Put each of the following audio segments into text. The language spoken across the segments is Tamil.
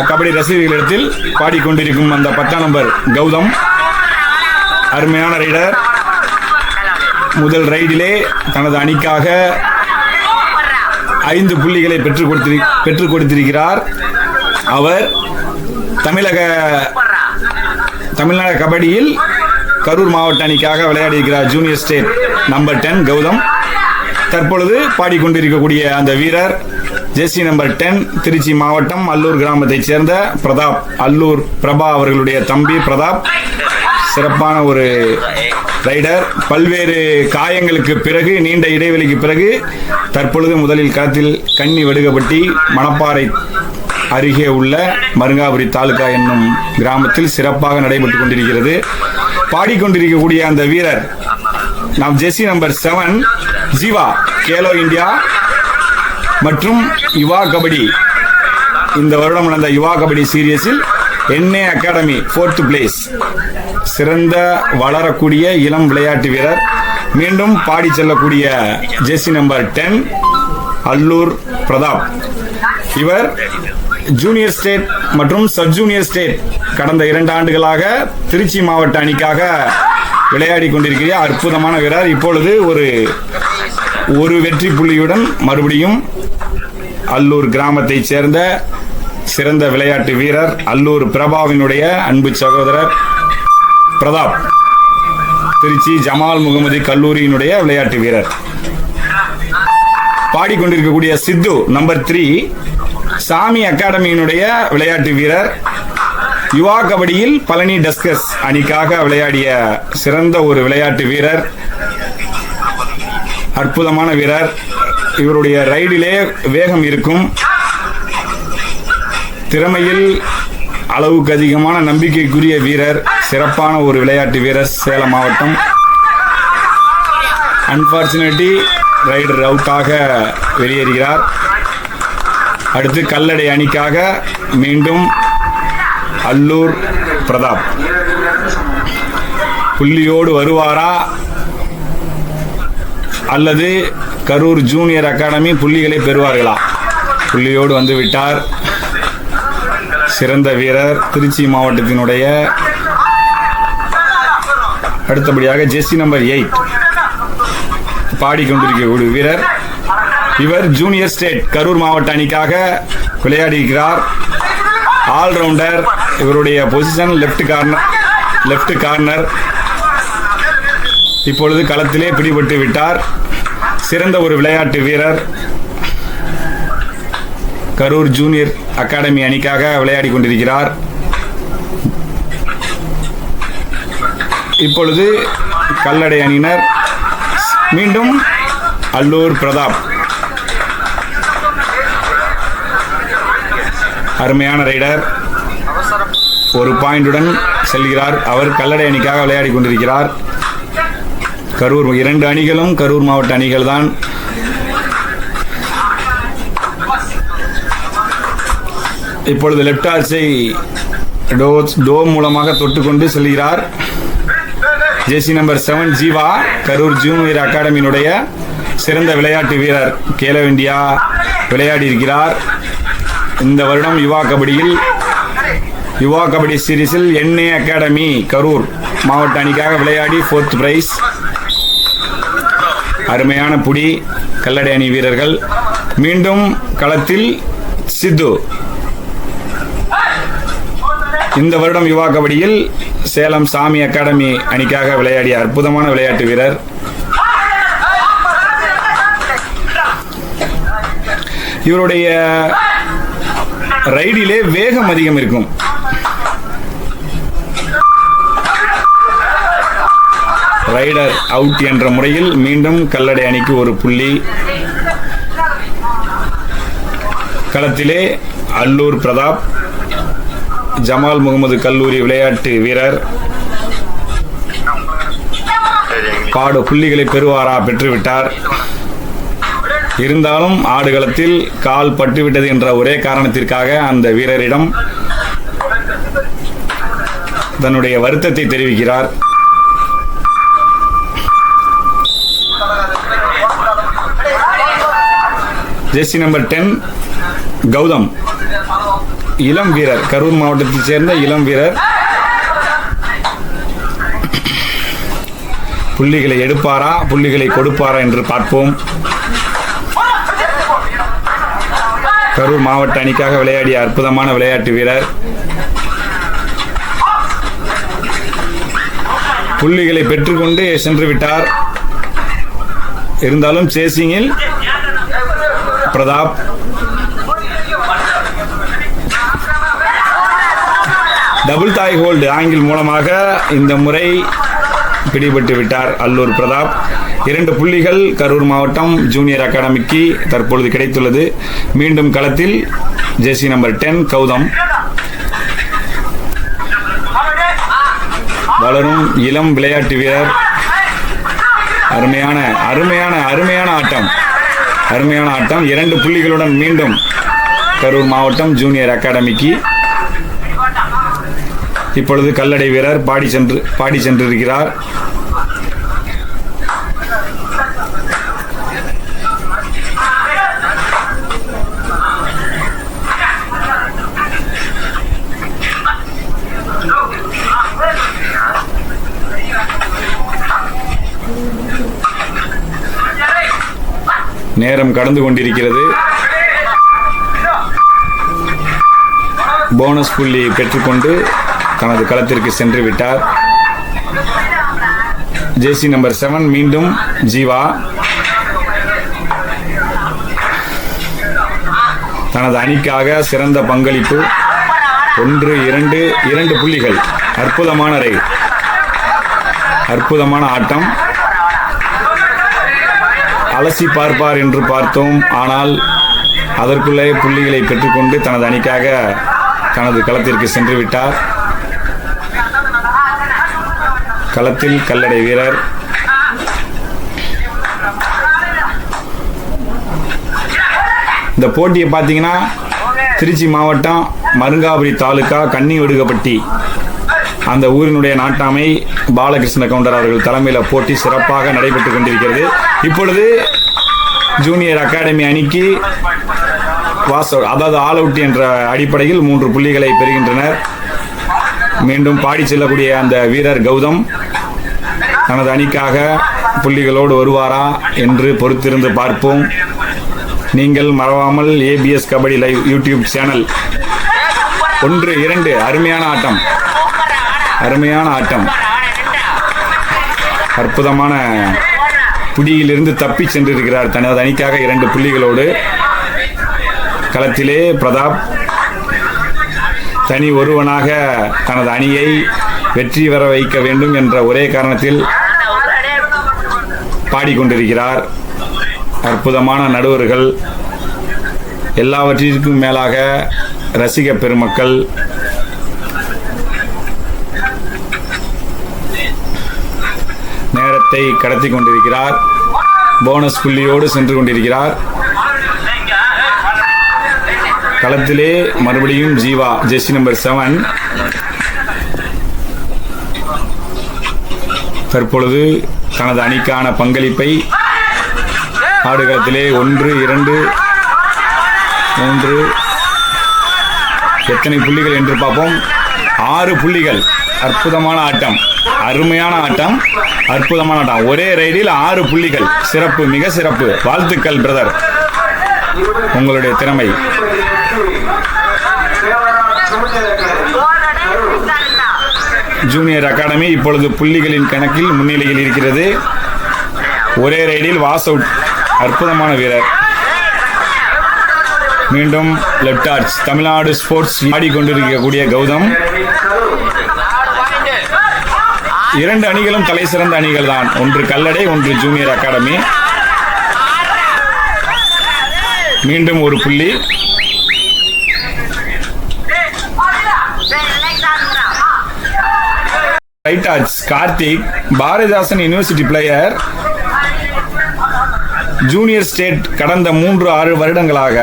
கபடி ரசிகர்களிடத்தில் பாடிக்கொண்டிருக்கும் அந்த 10ஆம் நம்பர் கௌதம் அருமையான ரைடர். முதல் ரைடிலே தனது அணிக்காக 5 புள்ளிகளை பெற்றுக் கொடுத்திருக்கிறார். அவர் தமிழ்நாடு கபடியில் கரூர் மாவட்ட அணிக்காக விளையாடி இருக்கிறார். Junior state number 10 Gautham. தற்பொழுது பாடிக்கொண்டிருக்கக்கூடிய அந்த வீரர் ஜெர்சி நம்பர் 10 திருச்சி மாவட்டம் அல்லூர் கிராமத்தைச் சேர்ந்த பிரதாப், அல்லூர் பிரபா அவர்களுடைய தம்பி பிரதாப். சிறப்பான ஒரு ரைடர். பல்வேறு காயங்களுக்கு பிறகு, நீண்ட இடைவெளிக்கு பிறகு தற்பொழுது முதலில் களத்தில் கன்னி வடுகப்பட்டி மணப்பாறை அருகே உள்ள மருங்காபுரி தாலுகா என்னும் கிராமத்தில் சிறப்பாக நடைபெற்றுக் கொண்டிருக்கிறது. பாடிக்கொண்டிருக்கக்கூடிய அந்த வீரர் நாம் jersey number 7 Jeeva, Khelo India மற்றும் யுவா கபடி, இந்த வருடம் நடந்த யுவா கபடி சீரியஸில் NA அகாடமி 4th பிளேஸ், சிறந்த வளரக்கூடிய இளம் விளையாட்டு வீரர். மீண்டும் பாடி செல்லக்கூடிய ஜெர்சி நம்பர் 10 அல்லூர் பிரதாப். இவர் ஜூனியர் ஸ்டேட் மற்றும் சப் ஜூனியர் ஸ்டேட் கடந்த 2 ஆண்டுகளாக திருச்சி மாவட்ட அணிக்காக விளையாடி கொண்டிருக்கிற அற்புதமான வீரர். இப்பொழுது ஒரு வெற்றி புள்ளியுடன் மறுபடியும் அல்லூர் கிராமத்தை சேர்ந்த சிறந்த விளையாட்டு வீரர் அல்லூர் பிரபாவினுடைய அன்பு சகோதரர் பிரதாப், திருச்சி ஜமால் முகமது கல்லூரியினுடைய விளையாட்டு வீரர். பாடிக்கொண்டிருக்கக்கூடிய சித்து நம்பர் 3 சாமி அகாடமியினுடைய விளையாட்டு வீரர். யுவா கபடியில் பழனி டஸ்கஸ் அணிக்காக விளையாடிய சிறந்த ஒரு விளையாட்டு வீரர், அற்புதமான வீரர். இவருடைய ரைடிலே வேகம் இருக்கும். திறமையில் அளவுக்கு அதிகமான நம்பிக்கைக்குரிய வீரர், சிறப்பான ஒரு விளையாட்டு வீரர். சேலம் மாவட்டம். அன்பார்ச்சுனேட்லி ரைடர் அவுட்டாக வெளியேறுகிறார். அடுத்து கல்லடை அணிக்காக மீண்டும் அல்லூர் பிரதாப். புள்ளியோடு வருவாரா அல்லது கரூர் ஜூனியர் அகாடமி புள்ளிகளை பெறுவார்களா? புள்ளியோடு வந்து விட்டார். சிறந்த வீரர், திருச்சி மாவட்டத்தினுடைய. அடுத்தபடியாக ஜெர்சி நம்பர் 8 பாடிக்கொண்டிருக்கக்கூடிய வீரர். இவர் ஜூனியர் ஸ்டேட் கரூர் மாவட்ட அணிக்காக விளையாடி இருக்கிறார். ஆல்ரவுண்டர். இவருடைய பொசிஷன் லெப்ட் கார்னர். இப்பொழுது களத்திலே பிடிபட்டு விட்டார். சிறந்த ஒரு விளையாட்டு வீரர். கரூர் ஜூனியர் அகாடமி அணிக்காக விளையாடி கொண்டிருக்கிறார். இப்பொழுது கல்லடை அணியினர். மீண்டும் அல்லூர் பிரதாப். அருமையான ரைடர். ஒரு பாயிண்டுடன் செல்கிறார். அவர் கல்லடை அணிக்காக விளையாடி கொண்டிருக்கிறார். கரூர் 2 அணிகளும் கரூர் மாவட்ட அணிகள் தான். இப்பொழுது லெப்ட் ஆர்ச்சை டோ மூலமாக தொட்டுக்கொண்டு செல்கிறார். Jersey number 7 Jeeva, Karur junior அகாடமியினுடைய சிறந்த விளையாட்டு வீரர். கேலோ இந்தியா விளையாடி இருக்கிறார். இந்த வருடம் யுவா கபடியில் யுவா கபடி சீரீஸில் NA அகாடமி கரூர் மாவட்ட அணிக்காக விளையாடி 4th பிரைஸ். அருமையான புடி கல்லடை அணி வீரர்கள். மீண்டும் களத்தில் சித்து. இந்த வருடம் யுவா கபடியில் சேலம் சாமி அகாடமி அணிக்காக விளையாடிய அற்புதமான விளையாட்டு வீரர். இவருடைய ரைடிலே வேகம் அதிகம் இருக்கும். ரைடர் அவுட் என்ற முறையில் மீண்டும் கல்லடை அணிக்கு ஒரு புள்ளி. களத்திலே அல்லூர் பிரதாப், ஜமால் முகமது கல்லூரி விளையாட்டு வீரர். புள்ளிகளை பெறுவாரா? பெற்றுவிட்டார். இருந்தாலும் ஆடுகளத்தில் கால் பட்டுவிட்டது என்ற ஒரே காரணத்திற்காக அந்த வீரரிடம் தன்னுடைய வருத்தத்தை தெரிவிக்கிறார். ஜெர்சி நம்பர் 10 கௌதம் இளம் வீரர், கரூர் மாவட்டத்தைச் சேர்ந்த இளம் வீரர். புள்ளிகளை எடுப்பாரா, புள்ளிகளை கொடுப்பாரா என்று பார்ப்போம். கரூர் மாவட்ட அணிக்காக விளையாடிய அற்புதமான விளையாட்டு வீரர். புள்ளிகளை பெற்றுக்கொண்டு சென்று விட்டார். இருந்தாலும் சேசிங்கில் பிரதாப். டபுள் தாய் ஹோல்டு ஆங்கிள் மூலமாக இந்த முறை பிடிபட்டு விட்டார் அல்லூர் பிரதாப். 2 புள்ளிகள் கரூர் மாவட்டம் ஜூனியர் அகாடமிக்கு தற்பொழுது கிடைத்துள்ளது. மீண்டும் களத்தில் ஜெர்சி நம்பர் 10 கௌதம். வளரும் இளம் விளையாட்டு வீரர். அருமையான அருமையான அருமையான ஆட்டம், அருமையான ஆட்டம். 2 புள்ளிகளுடன் மீண்டும் கரூர் மாவட்டம் ஜூனியர் அகாடமிக்கு. இப்பொழுது கல்லடை வீரர் பாடி சென்றிருக்கிறார். நேரம் கடந்து கொண்டிருக்கிறது. போனஸ் புள்ளி பெற்றுக்கொண்டு தனது களத்திற்கு சென்று விட்டார். ஜெர்சி நம்பர் 7 மீண்டும் ஜீவா. தனது அணிக்காக சிறந்த பங்களிப்பு. 1 2 புள்ளிகள். அற்புதமான ரைட், அற்புதமான ஆட்டம். அலசி பார்ப்பார் என்று பார்த்தோம். ஆனால் அதற்குள்ளே புள்ளிகளை பெற்றுக்கொண்டு தனது அணிக்காக தனது களத்திற்கு சென்று விட்டார். களத்தில் கல்லடை வீரர். இந்த போட்டியை பார்த்தீங்கன்னா திருச்சி மாவட்டம் மருங்காபுரி தாலுகா கன்னிவடுகப்பட்டி அந்த ஊரினுடைய நாட்டாமை பாலகிருஷ்ண கவுண்டர் அவர்கள் தலைமையில் போட்டி சிறப்பாக நடைபெற்றுக் கொண்டிருக்கிறது. இப்பொழுது ஜூனியர் அகாடமி அணிக்கு அதாவது ஆல் அவுட் என்ற அடிப்படையில் 3 புள்ளிகளை பெறுகின்றனர். மீண்டும் பாடி செல்லக்கூடிய அந்த வீரர் கௌதம் தனது அணிக்காக புள்ளிகளோடு வருவாரா என்று பொறுத்திருந்து பார்ப்போம். நீங்கள் மறவாமல் ABS kabaddi live YouTube channel. 1 2 அருமையான ஆட்டம், அருமையான ஆட்டம். அற்புதமான புடியிலிருந்து தப்பி சென்றிருக்கிறார் தனது அணிக்காக 2 புள்ளிகளோடு. களத்திலே பிரதாப் தனி ஒருவனாக தனது அணியை வெற்றி பெற வைக்க வேண்டும் என்ற ஒரே காரணத்தில் பாடிக்கொண்டிருக்கிறார். அற்புதமான நடுவர்கள், எல்லாவற்றிற்கும் மேலாக ரசிக பெருமக்கள். நேரத்தை கடத்தி கொண்டிருக்கிறார். போனஸ் புள்ளியோடு சென்று கொண்டிருக்கிறார். களத்திலே மறுபடியும் ஜீவா, ஜெர்சி நம்பர் 7. தற்பொழுது தனது அணிக்கான பங்களிப்பை ஆடுகளத்திலே 1 2 3 எத்தனை புள்ளிகள் என்று பார்ப்போம். 6 புள்ளிகள். அற்புதமான ஆட்டம், அருமையான ஆட்டம், அற்புதமான ஆட்டம். ஒரே ரைடில் 6 புள்ளிகள். சிறப்பு, மிக சிறப்பு. வாழ்த்துக்கள் பிரதர், உங்களுடைய திறமை. ஜூனியர் அகாடமி இப்பொழுது புள்ளிகளின் கணக்கில் முன்னிலையில் இருக்கிறது. ஒரே ரைடில் வாஸ் அவுட். அற்புதமான வீரர். மீண்டும் லெப்ட் ஆர்ச் தமிழ்நாடு ஸ்போர்ட்ஸ் ஆடிக்கொண்டிருக்கக்கூடிய கௌதம். 2 அணிகளும் தலை சிறந்த அணிகள் தான். ஒன்று கல்லடை, ஒன்று ஜூனியர் அகாடமி. மீண்டும் 1 புள்ளி. Right arch Karthik, Bharathidasan university player, junior state கடந்த 3-6 வருடங்களாக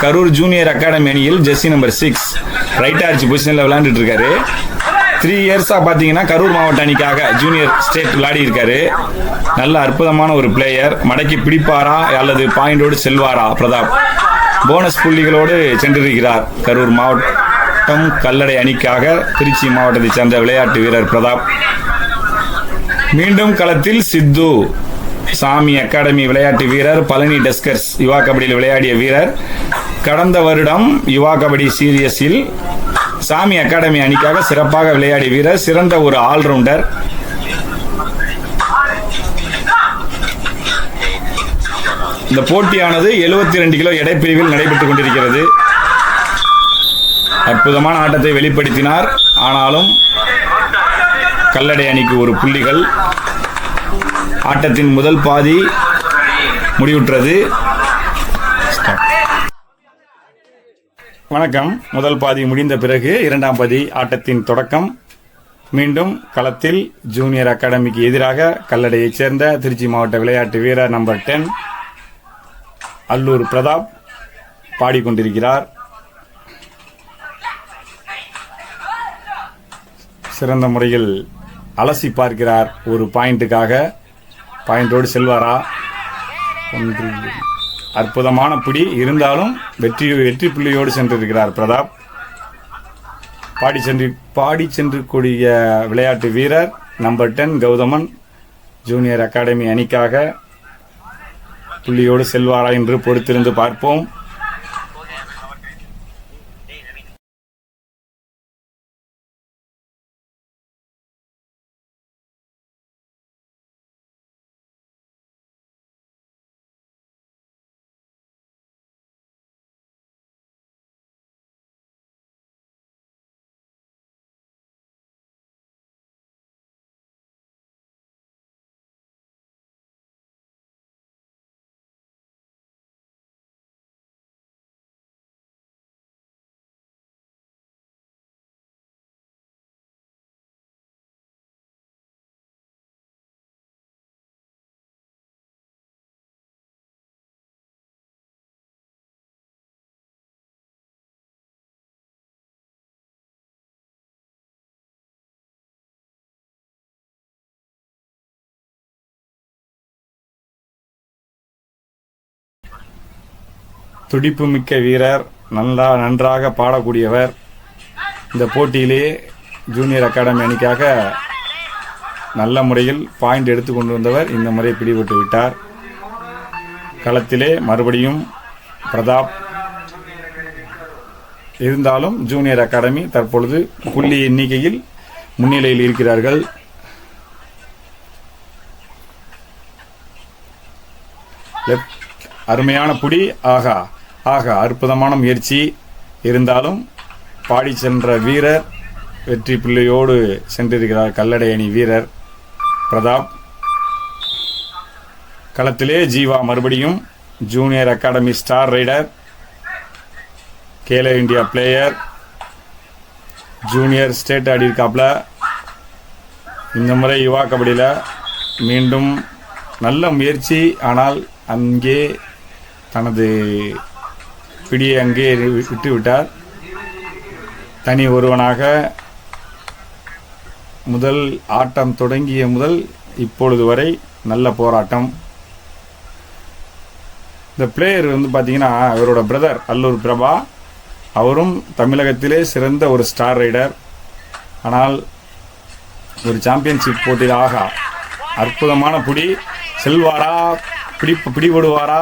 கரூர் ஜூனியர் அகாடமி அணியில் ஜெர்சி நம்பர் 6 ரைட் ஆர்ச் பொசிஷனில் விளையாண்டுட்டு இருக்காரு. 3 இயர்ஸாக பார்த்தீங்கன்னா கரூர் மாவட்ட அணிக்காக ஜூனியர் ஸ்டேட் விளையாடி இருக்காரு. நல்ல அற்புதமான ஒரு பிளேயர். மடக்கி பிடிப்பாரா அல்லது பாயிண்டோடு செல்வாரா பிரதாப்? போனஸ் புள்ளிகளோடு சென்றிருக்கிறார். கரூர் மாவட்டம் கல்லடை அணிக்காக திருச்சி மாவட்டத்தைச் சேர்ந்த விளையாட்டு வீரர் பிரதாப். மீண்டும் களத்தில் சித்து, சாமி அகாடமி விளையாட்டு வீரர், பழனி டஸ்கர்ஸ் யுவா கபடியில் விளையாடிய வீரர். கடந்த வருடம் யுவா கபடி சீரியஸில் சாமி அகாடமி அணிக்காக சிறப்பாக விளையாடிய வீரர், சிறந்த ஒரு ஆல்ரவுண்டர். இந்த போட்டியானது 72 கிலோ எடைப்பிரிவில் நடைபெற்றுக் கொண்டிருக்கிறது. அற்புதமான ஆட்டத்தை வெளிப்படுத்தினார். ஆனாலும் கல்லடை அணிக்கு ஒரு புள்ளிகள். ஆட்டத்தின் முதல் பாதி முடிவுற்றது. வணக்கம். முதல் பாதி முடிந்த பிறகு இரண்டாம் பாதி ஆட்டத்தின் தொடக்கம். மீண்டும் களத்தில் ஜூனியர் அகாடமிக்கு எதிராக கல்லடையைச் சேர்ந்த திருச்சி மாவட்ட விளையாட்டு வீரர் நம்பர் 10 அல்லூர் பிரதாப் பாடிக்கொண்டிருக்கிறார். சிறந்த முறையில் அலசி பார்க்கிறார். ஒரு பாயிண்ட்டுக்காக பாயிண்டோடு செல்வாரா? அற்புதமான பிடி இருந்தாலும் வெற்றி புள்ளியோடு சென்றிருக்கிறார் பிரதாப். பாடி சென்று கூடிய விளையாட்டு வீரர் நம்பர் 10 கௌதமன் ஜூனியர் அகாடமி அணிக்காக புள்ளியோடு செல்வாரா என்று பொறுத்திருந்து பார்ப்போம். துடிப்பு மிக்க வீரர், நன்றாக பாடக்கூடியவர். இந்த போட்டியிலே ஜூனியர் அகாடமி அணிக்காக நல்ல முறையில் பாயிண்ட் எடுத்து கொண்டு வந்தவர் இந்த முறை பிடிபட்டு விட்டார். களத்திலே மறுபடியும் பிரதாப். இருந்தாலும் ஜூனியர் அகாடமி தற்பொழுது புள்ளி எண்ணிக்கையில் முன்னிலையில் இருக்கிறார்கள். அருமையான புடி. ஆகா அற்புதமான முயற்சி. இருந்தாலும் பாடி சென்ற வீரர் வெற்றி புள்ளியோடு சென்றிருக்கிறார் கல்லடை அணி வீரர் பிரதாப். களத்திலே ஜீவா மறுபடியும் junior academy star raider, Khelo India player, junior state ஆடி இருக்காப்ல. இந்த முறை யுவா கபடியில் மீண்டும் நல்ல முயற்சி. ஆனால் அங்கே தனது பிடியை அங்கே விட்டுவிட்டார். தனி ஒருவனாக முதல் ஆட்டம் தொடங்கிய முதல் இப்பொழுது வரை நல்ல போராட்டம். இந்த பிளேயர் பார்த்தீங்கன்னா அவரோட பிரதர் அல்லூர் பிரபா. அவரும் தமிழகத்திலே சிறந்த ஒரு ஸ்டார் ரைடர். ஆனால் ஒரு சாம்பியன்ஷிப் போட்டியில் அற்புதமான புடி. செல்வாரா? பிடிபடுவாரா?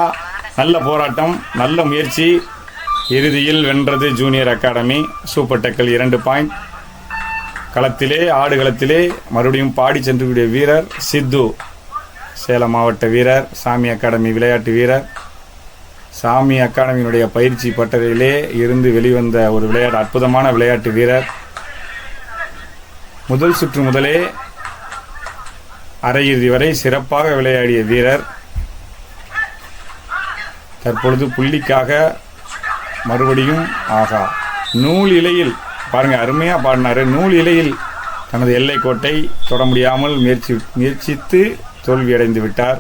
நல்ல போராட்டம், நல்ல முயற்சி. இறுதியில் வென்றது ஜூனியர் அகாடமி. Super டக்கல் 2 point. ஆடுகளத்திலே மறுபடியும் பாடி சென்றக்கூடிய வீரர் சித்து, சேலம் மாவட்ட வீரர், சாமி அகாடமி விளையாட்டு வீரர். சாமி அகாடமியினுடைய பயிற்சி பட்டறையிலே இருந்து வெளிவந்த ஒரு அற்புதமான விளையாட்டு வீரர். முதல் சுற்று முதலே அரையிறுதி வரை சிறப்பாக விளையாடிய வீரர். தற்பொழுது புள்ளிக்காக மறுபடியும் நூல் இலையில் பாருங்க, அருமையா பாடினாரு. நூல் இலையில் தனது எல்லை கோட்டை தொட முடியாமல் முயற்சித்து தோல்வியடைந்து விட்டார்.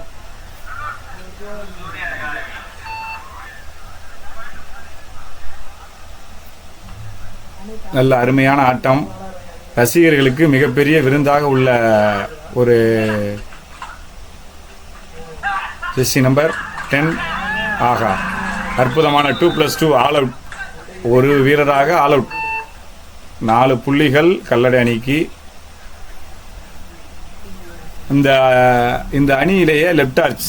நல்ல அருமையான ஆட்டம். ரசிகர்களுக்கு மிகப்பெரிய விருந்தாக உள்ள ஒரு ஜெர்சி நம்பர் 10. அற்புதமான 2+2 ஆல் அவுட். ஒரு வீரராக ஆல் அவுட். 4 புள்ளிகள் கல்லடை அணிக்கு. இந்த அணியிலேயே left arch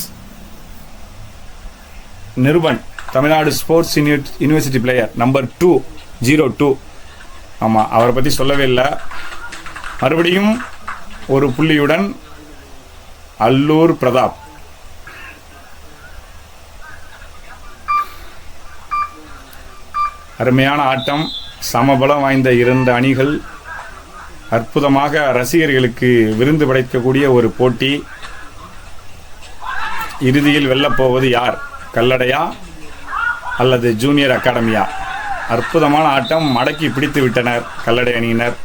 Nirupan, Tamil Nadu sports university player, number 202. ஆமாம், அவரை பற்றி சொல்லவே இல்லை. மறுபடியும் ஒரு புள்ளியுடன் அல்லூர் பிரதாப். அருமையான ஆட்டம், சமபலம் வாய்ந்த 2 அணிகள், அற்புதமாக ரசிகர்களுக்கு விருந்து படைக்கக்கூடிய ஒரு போட்டி. இறுதியில் வெல்லப்போவது யார், கல்லடையா அல்லது ஜூனியர் அகாடமியா? அற்புதமான ஆட்டம், மடக்கி பிடித்து விட்டனர் கல்லடை அணியினர்.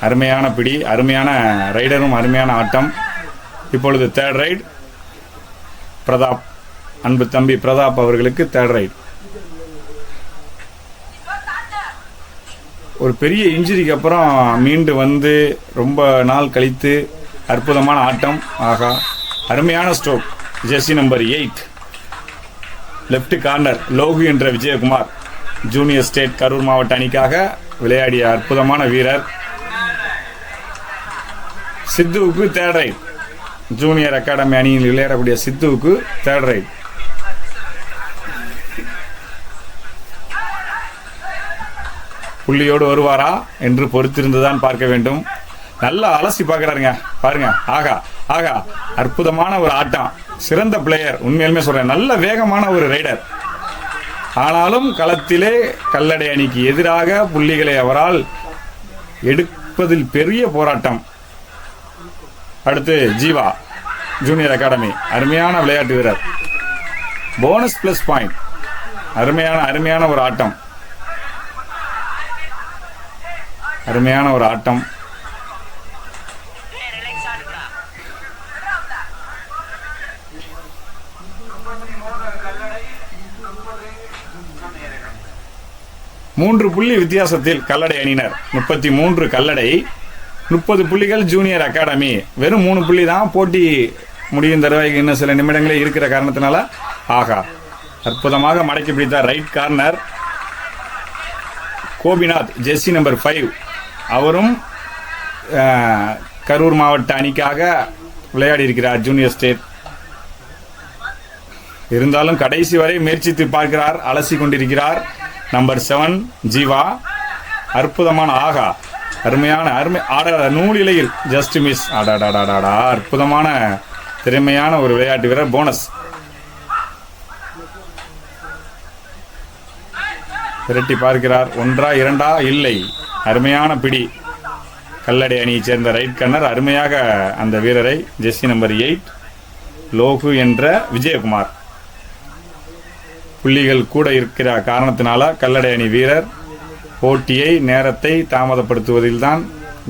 அருமையான பிடி, அருமையான ரைடரும் அருமையான ஆட்டம். இப்பொழுது தேர்ட் ரைட் பிரதாப், அன்பு தம்பி பிரதாப் அவர்களுக்கு தேர்ட் ரைட். ஒரு பெரிய இன்ஜுரிக்கு அப்புறம் மீண்டு வந்து ரொம்ப நாள் கழித்து அற்புதமான ஆட்டம். ஆகா, அருமையான stroke. Jersey number 8 left corner Logu என்ற விஜயகுமார், ஜூனியர் ஸ்டேட் கரூர் மாவட்ட அணிக்காக விளையாடிய அற்புதமான வீரர். சித்துவுக்கு தேர்ட் ரைட். ஜூனியர் அகாடமி அணியில் விளையாடக்கூடிய சித்துவுக்கு தேர்ட் ரைட். புள்ளியோடு வருவாரா என்று பொறுத்திருந்துதான் பார்க்க வேண்டும். நல்லா அலசி பார்க்கிறாருங்க, பாருங்க. ஆகா ஆகா, அற்புதமான ஒரு ஆட்டம். சிறந்த பிளேயர், உண்மையிலுமே சொல்றேன். நல்ல வேகமான ஒரு ரைடர். ஆனாலும் களத்திலே கல்லடை அணிக்கு எதிராக புள்ளிகளை அவரால் எடுப்பதில் பெரிய போராட்டம். அடுத்து ஜீவா, ஜூனியர் அகாடமி, அருமையான விளையாட்டு வீரர். Bonus plus point. அருமையான ஒரு ஆட்டம், அருமையான ஒரு ஆட்டம். மூன்று புள்ளி வித்தியாசத்தில் கல்லடை அணியினர். 33 கல்லடை, 30 புள்ளிகள் ஜூனியர் அகாடமி. வெறும் 3 புள்ளி தான். போட்டி முடியும் தருவாய்க்கு இன்னும் சில நிமிடங்களே இருக்கிற காரணத்தினால ஆகா, அற்புதமாக மடக்கி பிடித்தார் right corner Gopinath, Jersey number 5. அவரும் கரூர் மாவட்ட அணிக்காக விளையாடி இருக்கிறார் ஜூனியர் ஸ்டேட். இருந்தாலும் கடைசி வரை முயற்சித்து பார்க்கிறார், அலசி கொண்டிருக்கிறார். நம்பர் 7 ஜீவா, அற்புதமான ஆகா, அருமையான நூலிலையில் ஜஸ்ட் மிஸ். ஆடாடாடாடா, அற்புதமான திறமையான ஒரு விளையாட்டு வீரர். போனஸ் விரட்டி பார்க்கிறார். 1 2 இல்லை. அருமையான பிடி. கல்லடை அணியைச் சேர்ந்த ரைட் கர்னர் அருமையாக அந்த வீரரை, ஜெர்சி நம்பர் 8 லோகு என்ற விஜயகுமார். புள்ளிகள் கூட இருக்கிற காரணத்தினால கல்லடை அணி வீரர் போட்டியை, நேரத்தை தாமதப்படுத்துவதில் தான்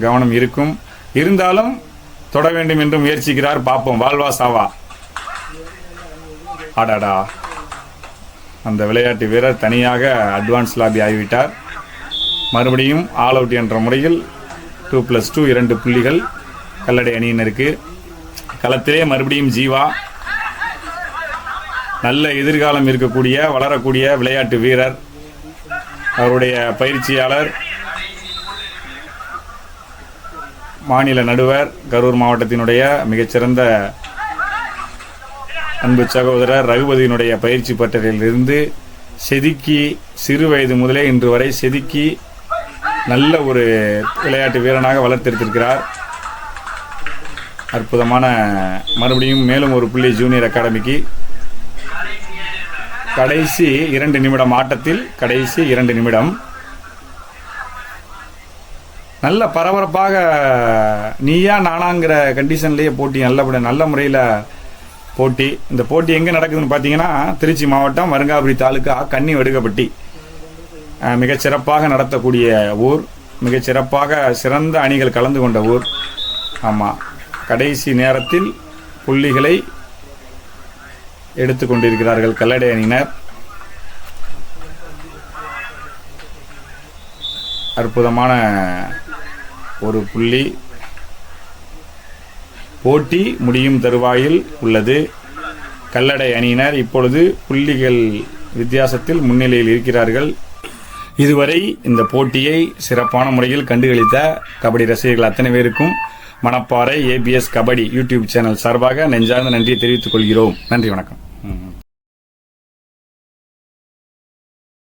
கவனம் இருக்கும். இருந்தாலும் தொட வேண்டும் என்று முயற்சிக்கிறார். பார்ப்போம், வாழ்வா சாவா. ஆடாடா, அந்த விளையாட்டு வீரர் தனியாக அட்வான்ஸ் லாபி ஆகிவிட்டார். மறுபடியும் ஆல் அவுட் என்ற முறையில் 2+2 2 புள்ளிகள் கல்லடை அணியினருக்கு. களத்திலே மறுபடியும் ஜீவா, நல்ல எதிர்காலம் இருக்கக்கூடிய வளரக்கூடிய விளையாட்டு வீரர். அவருடைய பயிற்சியாளர் மாநில நடுவர், கரூர் மாவட்டத்தினுடைய மிகச்சிறந்த அன்பு சகோதரர் ரகுபதியினுடைய பயிற்சி பட்டறையிலிருந்து செதுக்கி, சிறு வயது முதலே இன்று வரை செதுக்கி நல்ல ஒரு விளையாட்டு வீரனாக வளர்த்தெடுத்திருக்கிறார். அற்புதமான மறுபடியும் மேலும் ஒரு புள்ளி ஜூனியர் அகாடமிக்கு. கடைசி 2 நிமிடம் ஆட்டத்தில், கடைசி 2 நிமிடம். நல்ல பரபரப்பாக நீயா நானாங்கிற கண்டிஷன்லேயே போட்டி நல்ல முறையில் போட்டி. இந்த போட்டி எங்கே நடக்குதுன்னு பார்த்தீங்கன்னா, திருச்சி மாவட்டம் வருங்காபுரி தாலுக்கா கன்னி வடுகப்பட்டி. மிகச்சிறப்பாக நடத்தக்கூடிய ஊர், மிகச்சிறப்பாக சிறந்த அணிகள் கலந்து கொண்ட ஊர். ஆமாம், கடைசி நேரத்தில் புள்ளிகளை எடுத்து கொண்டிருக்கிறார்கள் கல்லடை அணியினர். அற்புதமான ஒரு புள்ளி. போட்டி முடியும் தருவாயில் உள்ளது. கல்லடை அணியினர் இப்பொழுது புள்ளிகள் வித்தியாசத்தில் முன்னிலையில் இருக்கிறார்கள். இதுவரை இந்த போட்டியை சிறப்பான முறையில் கண்டுகளித்த கபடி ரசிகர்கள் அத்தனை பேருக்கும் Manapparai ABS kabaddi YouTube channel சார்பாக நெஞ்சார்ந்த நன்றியை தெரிவித்துக் கொள்கிறோம். நன்றி, வணக்கம்.